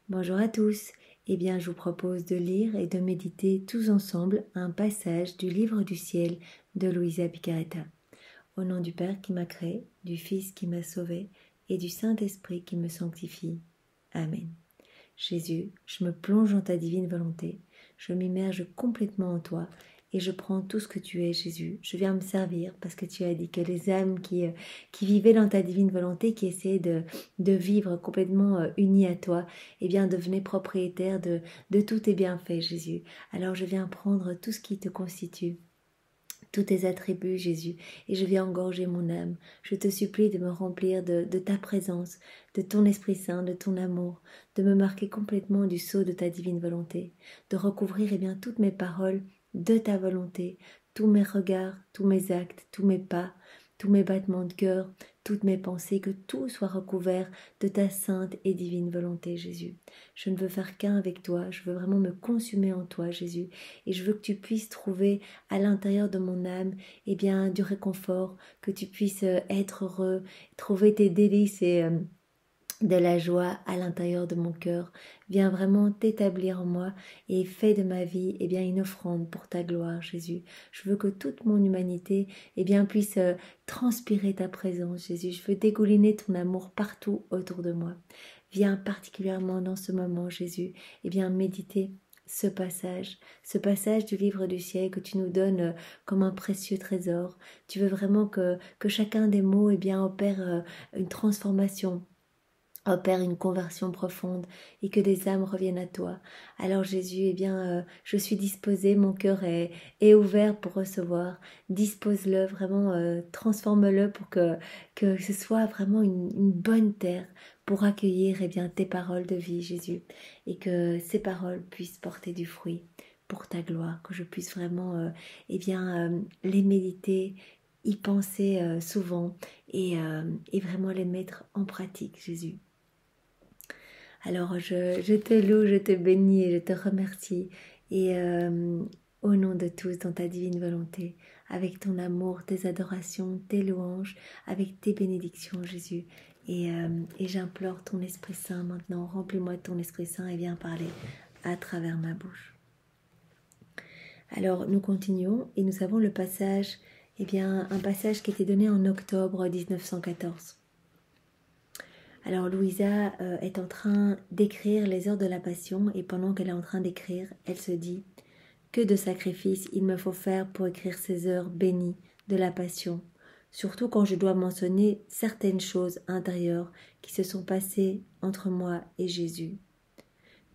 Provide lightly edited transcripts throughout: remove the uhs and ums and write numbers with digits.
Bonjour à tous. Je vous propose de lire et de méditer tous ensemble un passage du livre du ciel de Luisa Picaretta. Au nom du Père qui m'a créé, du Fils qui m'a sauvé et du Saint-Esprit qui me sanctifie. Amen. Jésus, je me plonge dans ta divine volonté, je m'immerge complètement en toi et je prends tout ce que tu es, Jésus. Je viens me servir parce que tu as dit que les âmes qui vivaient dans ta divine volonté, qui essayaient de vivre complètement unies à toi, devenaient propriétaires de tous tes bienfaits, Jésus. Alors je viens prendre tout ce qui te constitue, tous tes attributs, Jésus, et je viens engorger mon âme. Je te supplie de me remplir de ta présence, de ton Esprit Saint, de ton amour, de me marquer complètement du sceau de ta divine volonté, de recouvrir toutes mes paroles de ta volonté, tous mes regards, tous mes actes, tous mes pas, tous mes battements de cœur, toutes mes pensées, que tout soit recouvert de ta sainte et divine volonté, Jésus. Je ne veux faire qu'un avec toi, je veux vraiment me consumer en toi, Jésus, et je veux que tu puisses trouver à l'intérieur de mon âme, du réconfort, que tu puisses être heureux, trouver tes délices et de la joie à l'intérieur de mon cœur. Viens vraiment t'établir en moi et fais de ma vie une offrande pour ta gloire, Jésus. Je veux que toute mon humanité puisse transpirer ta présence, Jésus. Je veux dégouliner ton amour partout autour de moi. Viens particulièrement dans ce moment, Jésus, méditer ce passage du livre du ciel que tu nous donnes comme un précieux trésor. Tu veux vraiment que chacun des mots opère une transformation, opère une conversion profonde et que des âmes reviennent à toi. Alors Jésus, je suis disposée, mon cœur est ouvert pour recevoir. Dispose-le, vraiment, transforme-le pour que ce soit vraiment une bonne terre pour accueillir tes paroles de vie, Jésus, et que ces paroles puissent porter du fruit pour ta gloire, que je puisse vraiment les méditer, y penser souvent et vraiment les mettre en pratique, Jésus. Alors je te loue, je te bénis et je te remercie et au nom de tous dans ta divine volonté, avec ton amour, tes adorations, tes louanges, avec tes bénédictions, Jésus. Et j'implore ton Esprit Saint maintenant, remplis-moi de ton Esprit Saint et viens parler à travers ma bouche. Alors nous continuons et nous avons le passage, un passage qui était donné en octobre 1914. Alors Louisa est en train d'écrire les heures de la Passion et pendant qu'elle est en train d'écrire, elle se dit « Que de sacrifices il me faut faire pour écrire ces heures bénies de la Passion, surtout quand je dois mentionner certaines choses intérieures qui se sont passées entre moi et Jésus.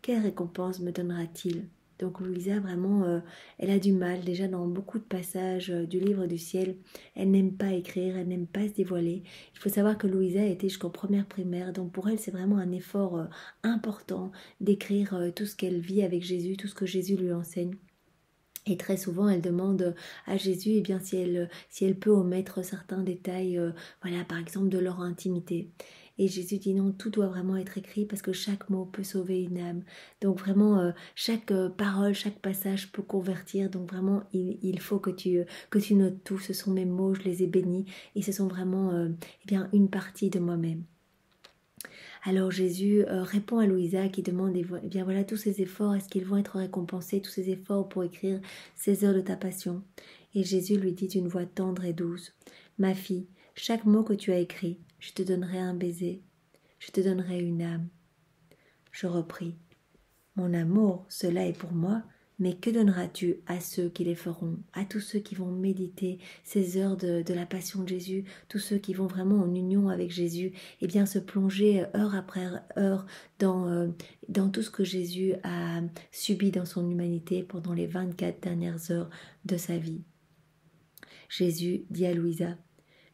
Quelle récompense me donnera-t-il » Donc Louisa, vraiment, elle a du mal. Déjà dans beaucoup de passages du livre du ciel, elle n'aime pas écrire, elle n'aime pas se dévoiler. Il faut savoir que Louisa était jusqu'en première primaire, donc pour elle c'est vraiment un effort important d'écrire tout ce qu'elle vit avec Jésus, tout ce que Jésus lui enseigne. Et très souvent, elle demande à Jésus si elle peut omettre certains détails, par exemple de leur intimité. Et Jésus dit non, tout doit vraiment être écrit parce que chaque mot peut sauver une âme. Donc vraiment, chaque parole, chaque passage peut convertir. Donc vraiment, il faut que tu notes tout. Ce sont mes mots, je les ai bénis et ce sont vraiment une partie de moi-même. Alors Jésus répond à Louisa qui demande tous ces efforts, est-ce qu'ils vont être récompensés, tous ces efforts pour écrire ces heures de ta passion? Et Jésus lui dit d'une voix tendre et douce, ma fille, chaque mot que tu as écrit, je te donnerai un baiser, je te donnerai une âme. Je repris, mon amour, cela est pour moi, mais que donneras-tu à ceux qui les feront, à tous ceux qui vont méditer ces heures de la passion de Jésus, tous ceux qui vont vraiment en union avec Jésus, se plonger heure après heure dans tout ce que Jésus a subi dans son humanité pendant les 24 dernières heures de sa vie. Jésus dit à Louisa,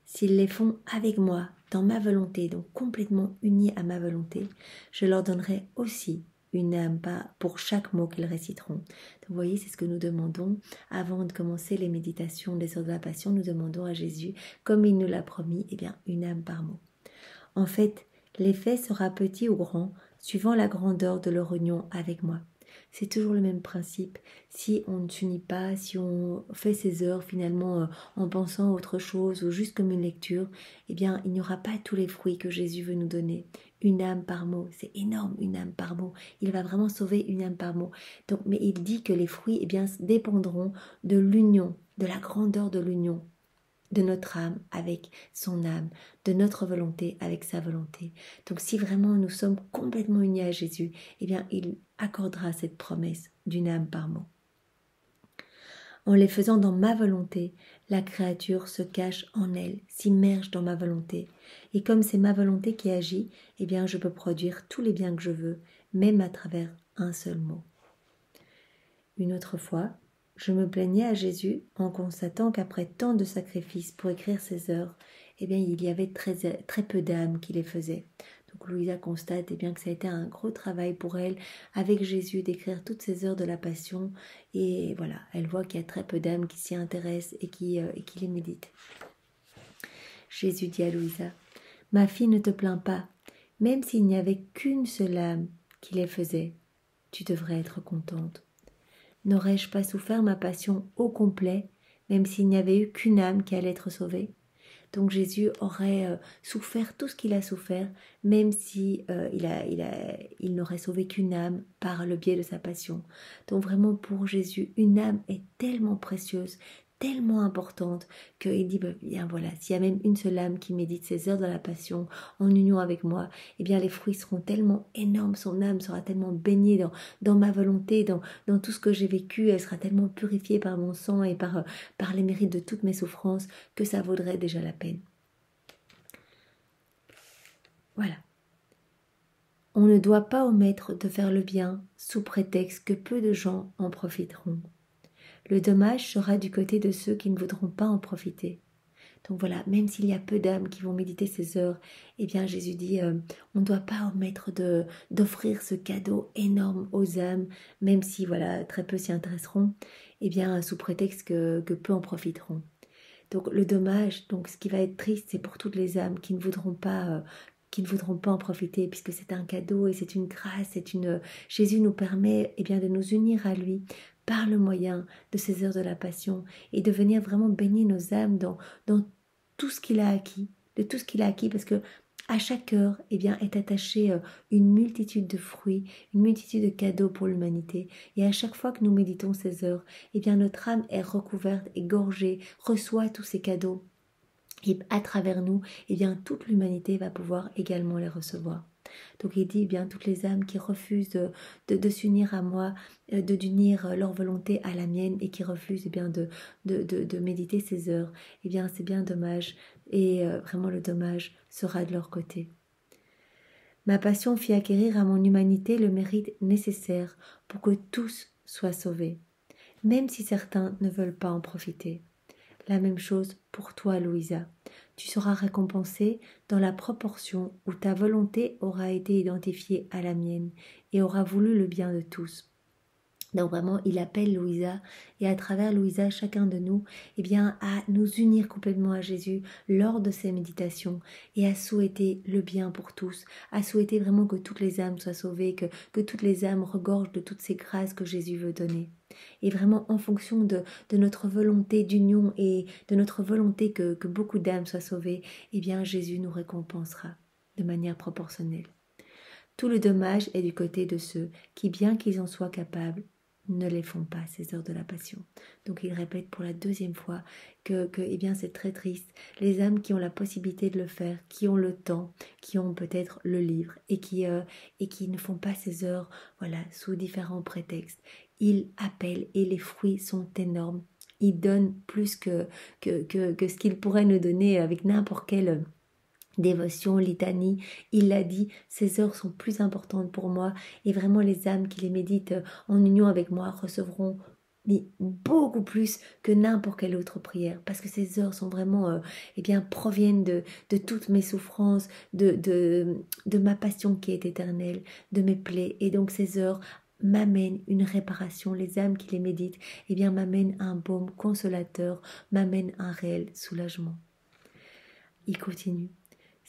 s'ils les font avec moi, dans ma volonté, donc complètement unis à ma volonté, je leur donnerai aussi une âme pour chaque mot qu'ils réciteront. Donc vous voyez, c'est ce que nous demandons avant de commencer les méditations des heures de la Passion. Nous demandons à Jésus, comme il nous l'a promis, une âme par mot. En fait, l'effet sera petit ou grand, suivant la grandeur de leur union avec moi. C'est toujours le même principe. Si on ne s'unit pas, si on fait ces heures finalement en pensant à autre chose ou juste comme une lecture, il n'y aura pas tous les fruits que Jésus veut nous donner. Une âme par mot, c'est énorme, une âme par mot. Il va vraiment sauver une âme par mot. Donc, mais il dit que les fruits, eh bien, dépendront de l'union, de la grandeur de l'union de notre âme avec son âme, de notre volonté avec sa volonté. Donc si vraiment nous sommes complètement unis à Jésus, eh bien il accordera cette promesse d'une âme par mot. En les faisant dans ma volonté, la créature se cache en elle, s'immerge dans ma volonté. Et comme c'est ma volonté qui agit, eh bien je peux produire tous les biens que je veux, même à travers un seul mot. Une autre fois, je me plaignais à Jésus en constatant qu'après tant de sacrifices pour écrire ces heures, eh bien, il y avait très peu d'âmes qui les faisaient. Donc Louisa constate bien, que ça a été un gros travail pour elle, avec Jésus, d'écrire toutes ces heures de la Passion. Et voilà, elle voit qu'il y a très peu d'âmes qui s'y intéressent et qui les méditent. Jésus dit à Louisa, « Ma fille, ne te plains pas, même s'il n'y avait qu'une seule âme qui les faisait, tu devrais être contente. N'aurais-je pas souffert ma passion au complet, même s'il n'y avait eu qu'une âme qui allait être sauvée ?» Donc Jésus aurait souffert tout ce qu'il a souffert, même si il n'aurait sauvé qu'une âme par le biais de sa passion. Donc vraiment pour Jésus, une âme est tellement précieuse, tellement importante, qu'il dit, bien voilà, s'il y a même une seule âme qui médite ces heures de la passion en union avec moi, eh bien les fruits seront tellement énormes, son âme sera tellement baignée dans ma volonté, dans tout ce que j'ai vécu, elle sera tellement purifiée par mon sang et par les mérites de toutes mes souffrances, que ça vaudrait déjà la peine. Voilà. On ne doit pas omettre de faire le bien sous prétexte que peu de gens en profiteront. Le dommage sera du côté de ceux qui ne voudront pas en profiter. Donc voilà, même s'il y a peu d'âmes qui vont méditer ces heures, eh bien Jésus dit, on ne doit pas omettre d'offrir ce cadeau énorme aux âmes, même si voilà très peu s'y intéresseront, eh bien sous prétexte que peu en profiteront. Donc le dommage, donc ce qui va être triste, c'est pour toutes les âmes qui ne voudront pas en profiter, puisque c'est un cadeau et c'est une grâce, Jésus nous permet de nous unir à lui par le moyen de ces heures de la Passion et de venir vraiment baigner nos âmes dans tout ce qu'il a acquis, parce que à chaque heure, est attachée une multitude de fruits, une multitude de cadeaux pour l'humanité. Et à chaque fois que nous méditons ces heures, notre âme est recouverte et gorgée, reçoit tous ces cadeaux. Et à travers nous, toute l'humanité va pouvoir également les recevoir. Donc il dit, toutes les âmes qui refusent de s'unir à moi, d'unir leur volonté à la mienne et qui refusent de méditer ces heures, c'est bien dommage et vraiment le dommage sera de leur côté. Ma passion fit acquérir à mon humanité le mérite nécessaire pour que tous soient sauvés, même si certains ne veulent pas en profiter. La même chose pour toi, Louisa. Tu seras récompensée dans la proportion où ta volonté aura été identifiée à la mienne et aura voulu le bien de tous. Donc vraiment, il appelle Louisa et à travers Louisa, chacun de nous, à nous unir complètement à Jésus lors de ces méditations et à souhaiter le bien pour tous, à souhaiter vraiment que toutes les âmes soient sauvées, que toutes les âmes regorgent de toutes ces grâces que Jésus veut donner. Et vraiment en fonction de notre volonté d'union et de notre volonté que beaucoup d'âmes soient sauvées, Jésus nous récompensera de manière proportionnelle. Tout le dommage est du côté de ceux qui, bien qu'ils en soient capables, ne les font pas, ces heures de la Passion. Donc il répète pour la deuxième fois que c'est très triste. Les âmes qui ont la possibilité de le faire, qui ont le temps, qui ont peut-être le livre et qui ne font pas ces heures, sous différents prétextes. Il appelle et les fruits sont énormes. Il donne plus que ce qu'il pourrait nous donner avec n'importe quel dévotion, litanie, il l'a dit, ces heures sont plus importantes pour moi et vraiment les âmes qui les méditent en union avec moi recevront beaucoup plus que n'importe quelle autre prière parce que ces heures sont vraiment proviennent de toutes mes souffrances, de ma passion qui est éternelle, de mes plaies et donc ces heures m'amènent une réparation, les âmes qui les méditent m'amènent un baume consolateur, m'amènent un réel soulagement. Il continue.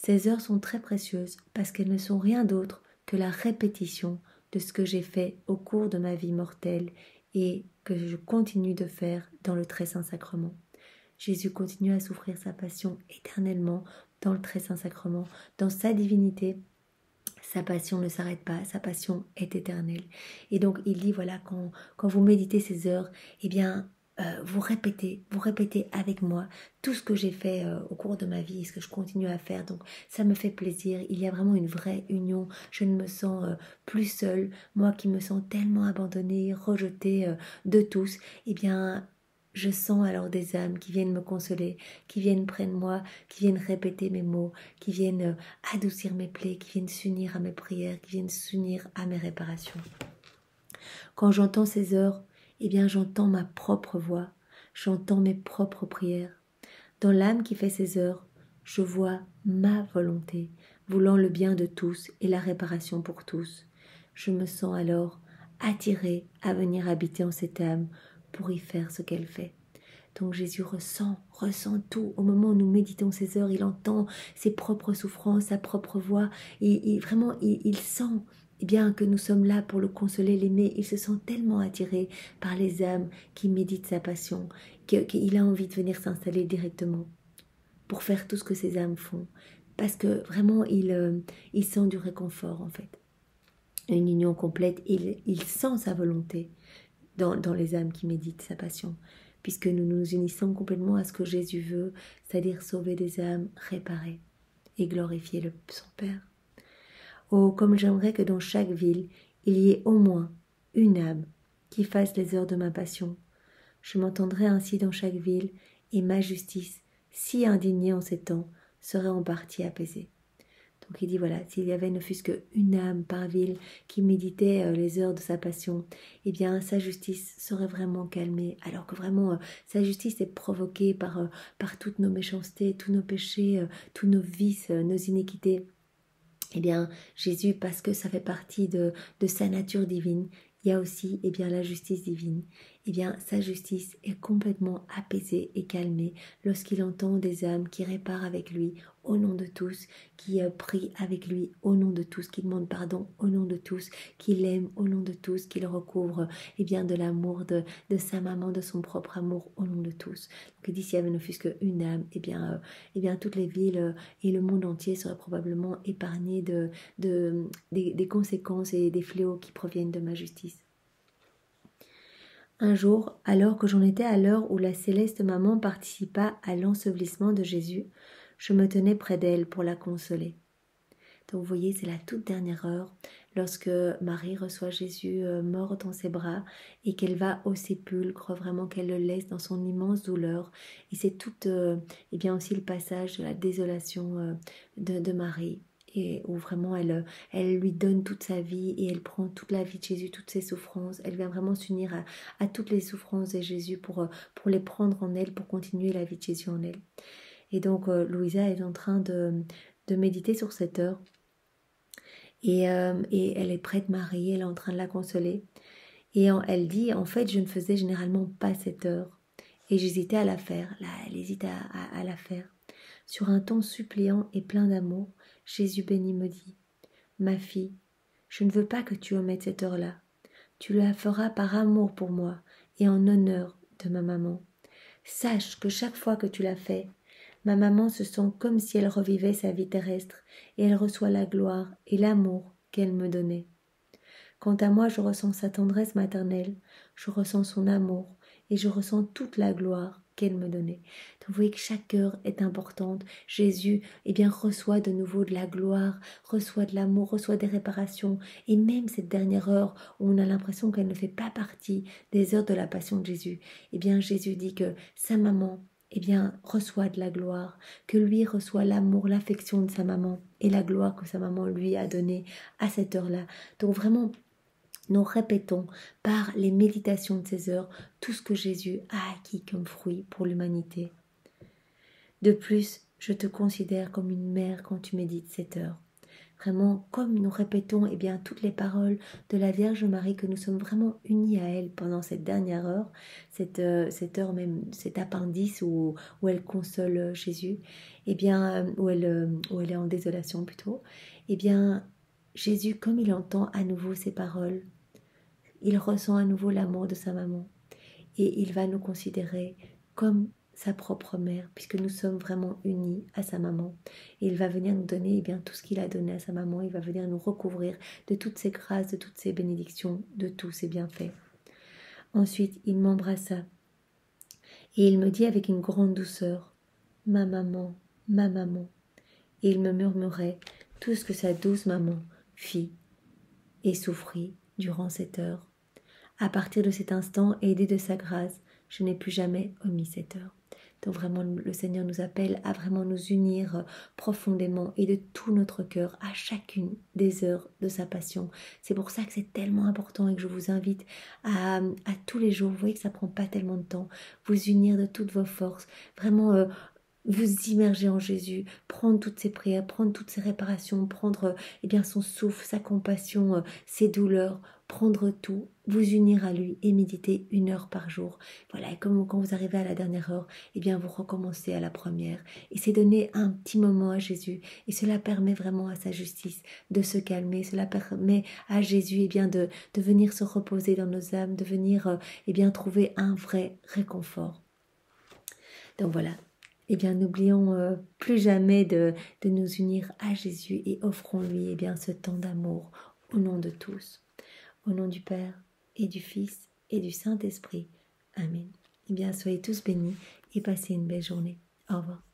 Ces heures sont très précieuses parce qu'elles ne sont rien d'autre que la répétition de ce que j'ai fait au cours de ma vie mortelle et que je continue de faire dans le très saint sacrement. Jésus continue à souffrir sa passion éternellement dans le très saint sacrement, dans sa divinité, Sa passion ne s'arrête pas, sa passion est éternelle. Et donc il dit, voilà, quand vous méditez ces heures, eh bien, vous répétez avec moi tout ce que j'ai fait au cours de ma vie et ce que je continue à faire. Donc ça me fait plaisir, il y a vraiment une vraie union, je ne me sens plus seule, moi qui me sens tellement abandonnée, rejetée de tous, eh bien... Je sens alors des âmes qui viennent me consoler, qui viennent près de moi, qui viennent répéter mes mots, qui viennent adoucir mes plaies, qui viennent s'unir à mes prières, qui viennent s'unir à mes réparations. Quand j'entends ces heures, eh bien j'entends ma propre voix, j'entends mes propres prières. Dans l'âme qui fait ces heures, je vois ma volonté, voulant le bien de tous et la réparation pour tous. Je me sens alors attirée à venir habiter en cette âme pour y faire ce qu'elle fait. Donc Jésus ressent tout. Au moment où nous méditons ces heures, il entend ses propres souffrances, sa propre voix. Et vraiment, il sent eh bien, que nous sommes là pour le consoler, l'aimer. Il se sent tellement attiré par les âmes qui méditent sa passion qu'il a envie de venir s'installer directement pour faire tout ce que ces âmes font. Parce que vraiment, il sent du réconfort en fait. Une union complète, il sent sa volonté dans les âmes qui méditent sa passion, puisque nous nous unissons complètement à ce que Jésus veut, c'est-à-dire sauver des âmes, réparer et glorifier son Père. Oh, comme j'aimerais que dans chaque ville, il y ait au moins une âme qui fasse les heures de ma passion. Je m'entendrai ainsi dans chaque ville, et ma justice, si indignée en ces temps, serait en partie apaisée. Donc il dit voilà, s'il y avait ne fût-ce qu'une âme par ville qui méditait les heures de sa passion, eh bien sa justice serait vraiment calmée, alors que vraiment sa justice est provoquée par toutes nos méchancetés, tous nos péchés, tous nos vices, nos iniquités. Eh bien Jésus, parce que ça fait partie de sa nature divine, il y a aussi eh bien, la justice divine. Eh bien, sa justice est complètement apaisée et calmée lorsqu'il entend des âmes qui réparent avec lui au nom de tous, qui prient avec lui au nom de tous, qui demandent pardon au nom de tous, qui l'aiment au nom de tous, qui le recouvrent eh bien, de l'amour de sa maman, de son propre amour au nom de tous. Donc il dit s'il y avait ne fût-ce qu'une âme, eh bien, toutes les villes et le monde entier seraient probablement épargnés des conséquences et des fléaux qui proviennent de ma justice. Un jour, alors que j'en étais à l'heure où la céleste maman participa à l'ensevelissement de Jésus, je me tenais près d'elle pour la consoler. Donc vous voyez, c'est la toute dernière heure, lorsque Marie reçoit Jésus mort dans ses bras et qu'elle va au sépulcre, vraiment qu'elle le laisse dans son immense douleur. Et c'est tout, et bien aussi le passage de la désolation de Marie. Et où vraiment elle lui donne toute sa vie et elle prend toute la vie de Jésus, toutes ses souffrances. Elle vient vraiment s'unir à toutes les souffrances de Jésus pour les prendre en elle, pour continuer la vie de Jésus en elle. Et donc Louisa est en train de méditer sur cette heure et elle est près de Marie, elle est en train de la consoler. Et elle dit, en fait, je ne faisais généralement pas cette heure et j'hésitais à la faire. Là, elle hésite à la faire. Sur un ton suppliant et plein d'amour, Jésus béni me dit « Ma fille, je ne veux pas que tu omettes cette heure-là. Tu la feras par amour pour moi et en honneur de ma maman. Sache que chaque fois que tu la fais, ma maman se sent comme si elle revivait sa vie terrestre et elle reçoit la gloire et l'amour qu'elle me donnait. Quant à moi, je ressens sa tendresse maternelle, je ressens son amour et je ressens toute la gloire qu'elle me donnait. » Donc vous voyez que chaque heure est importante. Jésus reçoit de nouveau de la gloire, reçoit de l'amour, reçoit des réparations. Et même cette dernière heure où on a l'impression qu'elle ne fait pas partie des heures de la passion de Jésus, Jésus dit que sa maman reçoit de la gloire, que lui reçoit l'amour, l'affection de sa maman et la gloire que sa maman lui a donnée à cette heure-là. Donc vraiment, nous répétons par les méditations de ces heures tout ce que Jésus a acquis comme fruit pour l'humanité. De plus, je te considère comme une mère quand tu médites cette heure. Vraiment, comme nous répétons toutes les paroles de la Vierge Marie, que nous sommes vraiment unis à elle pendant cette dernière heure, cette heure même, cet appendice où elle console Jésus, où elle est en désolation plutôt, Jésus, comme il entend à nouveau ces paroles, il ressent à nouveau l'amour de sa maman et il va nous considérer comme sa propre mère, puisque nous sommes vraiment unis à sa maman. Et il va venir nous donner eh bien, tout ce qu'il a donné à sa maman, il va venir nous recouvrir de toutes ses grâces, de toutes ses bénédictions, de tous ses bienfaits. Ensuite, il m'embrassa et il me dit avec une grande douceur, « Ma maman, ma maman ». Et il me murmurait tout ce que sa douce maman fit et souffrit durant cette heure. À partir de cet instant, aidé de sa grâce, je n'ai plus jamais omis cette heure. Donc vraiment, le Seigneur nous appelle à vraiment nous unir profondément et de tout notre cœur à chacune des heures de sa passion. C'est pour ça que c'est tellement important et que je vous invite à tous les jours, vous voyez que ça prend pas tellement de temps, vous unir de toutes vos forces, vraiment vous immerger en Jésus, prendre toutes ses prières, prendre toutes ses réparations, prendre eh bien, son souffle, sa compassion, ses douleurs, prendre tout, vous unir à lui et méditer 1 heure par jour. Voilà, et comme quand vous arrivez à la dernière heure, eh bien vous recommencez à la première. Et c'est donner un petit moment à Jésus. Et cela permet vraiment à sa justice de se calmer. Cela permet à Jésus eh bien, de venir se reposer dans nos âmes, de venir eh bien, trouver un vrai réconfort. Donc voilà. Eh bien, n'oublions plus jamais de nous unir à Jésus et offrons-lui eh bien, ce temps d'amour au nom de tous. Au nom du Père et du Fils et du Saint-Esprit. Amen. Eh bien, soyez tous bénis et passez une belle journée. Au revoir.